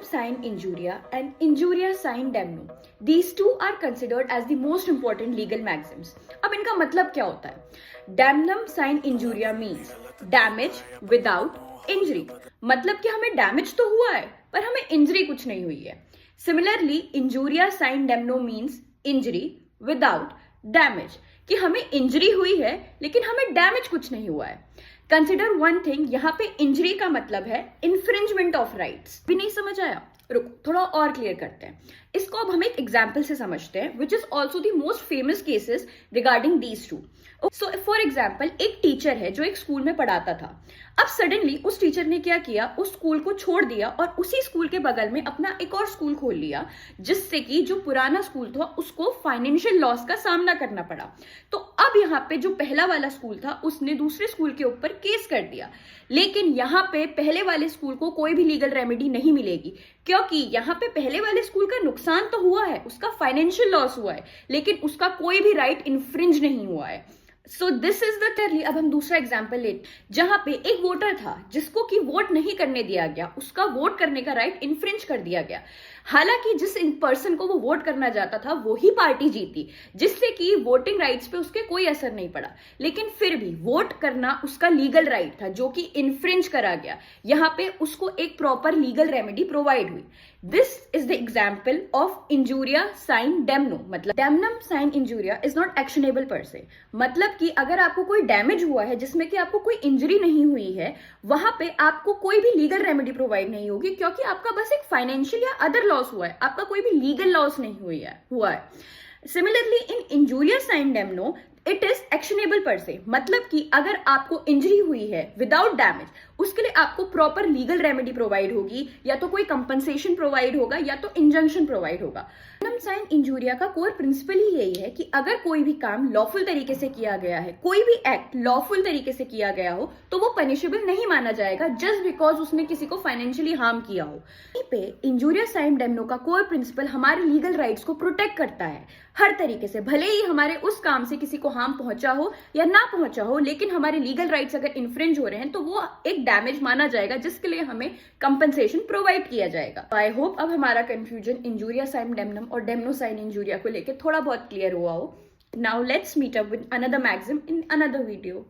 sine injuria and injuria sine damno. These two are considered as the most important legal maxims. अब इनका मतलब क्या होता है? Damnum sine injuria means damage without injury. मतलब कि हमें डैमेज तो हुआ है पर हमें इंजरी कुछ नहीं हुई है. Similarly, injuria sine damno means injury without damage. कि हमें इंजरी हुई है लेकिन हमें डैमेज कुछ नहीं हुआ है. कंसिडर वन थिंग, यहाँ पे इंजरी का मतलब है इन्फ्रिंजमेंट ऑफ राइट्स. भी नहीं समझ आया? रुको थोड़ा और क्लियर करते हैं इसको. अब हम एक एग्जाम्पल से समझते हैं which is also the most famous cases regarding these two. So for example, एक टीचर है जो एक स्कूल में पढ़ाता था. अब सडनली उस टीचर ने क्या किया, उस स्कूल को छोड़ दिया और उसी स्कूल के बगल में अपना एक और स्कूल खोल लिया, जिससे कि जो पुराना स्कूल था उसको फाइनेंशियल लॉस का सामना करना पड़ा. तो अब यहाँ पे जो पहला वाला स्कूल था उसने दूसरे स्कूल के ऊपर केस कर दिया. लेकिन यहाँ पे पहले वाले स्कूल को कोई भी लीगल रेमेडी नहीं मिलेगी, क्योंकि यहाँ पे पहले वाले स्कूल का नुकसान तो हुआ है, उसका फाइनेंशियल लॉस हुआ है, लेकिन उसका कोई भी राइट इन्फ्रिंज नहीं हुआ है. सो दिस इज द टर्ली. अब हम दूसरा एग्जाम्पल लेते, जहां पे एक वोटर था जिसको कि वोट नहीं करने दिया गया, उसका वोट करने का राइट इन्फ्रिंज कर दिया गया. हालांकि जिस पर्सन को वो वोट करना चाहता था वो ही पार्टी जीती, जिससे कि वोटिंग राइट्स पे उसके कोई असर नहीं पड़ा. लेकिन फिर भी वोट करना उसका लीगल राइट था जो कि इन्फ्रिंज करा गया. यहाँ पे उसको एक प्रॉपर लीगल रेमेडी प्रोवाइड हुई. This is the example of injuria sine damno. मतलब damnum sine injuria is not actionable per se. मतलब कि अगर आपको कोई डैमेज हुआ है जिसमें कि आपको कोई इंजरी नहीं हुई है, वहां पे आपको कोई भी लीगल रेमेडी प्रोवाइड नहीं होगी, क्योंकि आपका बस एक फाइनेंशियल या अदर लॉस हुआ है, आपका कोई भी लीगल लॉस नहीं हुआ है. Similarly in injuria sine damno it is actionable per se. मतलब कि अगर आपको इंजरी हुई है विदाउट डैमेज, उसके लिए आपको प्रॉपर लीगल रेमेडी प्रोवाइड होगी, या तो कोई कंपनसेशन प्रोवाइड होगा या तो इंजंक्शन प्रोवाइड होगा. साइन इंजूरिया का कोर प्रिंसिपल ही यही है कि अगर कोई भी काम लॉफुल तरीके से किया गया है, कोई भी एक्ट लॉफुल तरीके से किया गया हो, तो वो पनिशेबल नहीं माना जाएगा जस्ट बिकॉज उसने किसी को फाइनेंशियली हार्म किया हो. पे इंजूरिया साइन डेमनो का कोर प्रिंसिपल हमारे लीगल राइट्स को प्रोटेक्ट करता है हर तरीके से. भले ही हमारे उस काम से किसी को हार्म पहुंचा हो या ना पहुंचा हो, लेकिन हमारे लीगल राइट्स अगर इन्फ्रिंज हो रहे हैं तो वो एक डैमेज माना जाएगा, जिसके लिए हमें कंपनसेशन प्रोवाइड किया जाएगा. आई होप अब हमारा कंफ्यूजन इंजूरिया साइन डेमनम और डेमनो साइन इंजूरिया को लेकर थोड़ा बहुत क्लियर हुआ हो. Now let's meet up with another maxim in another video.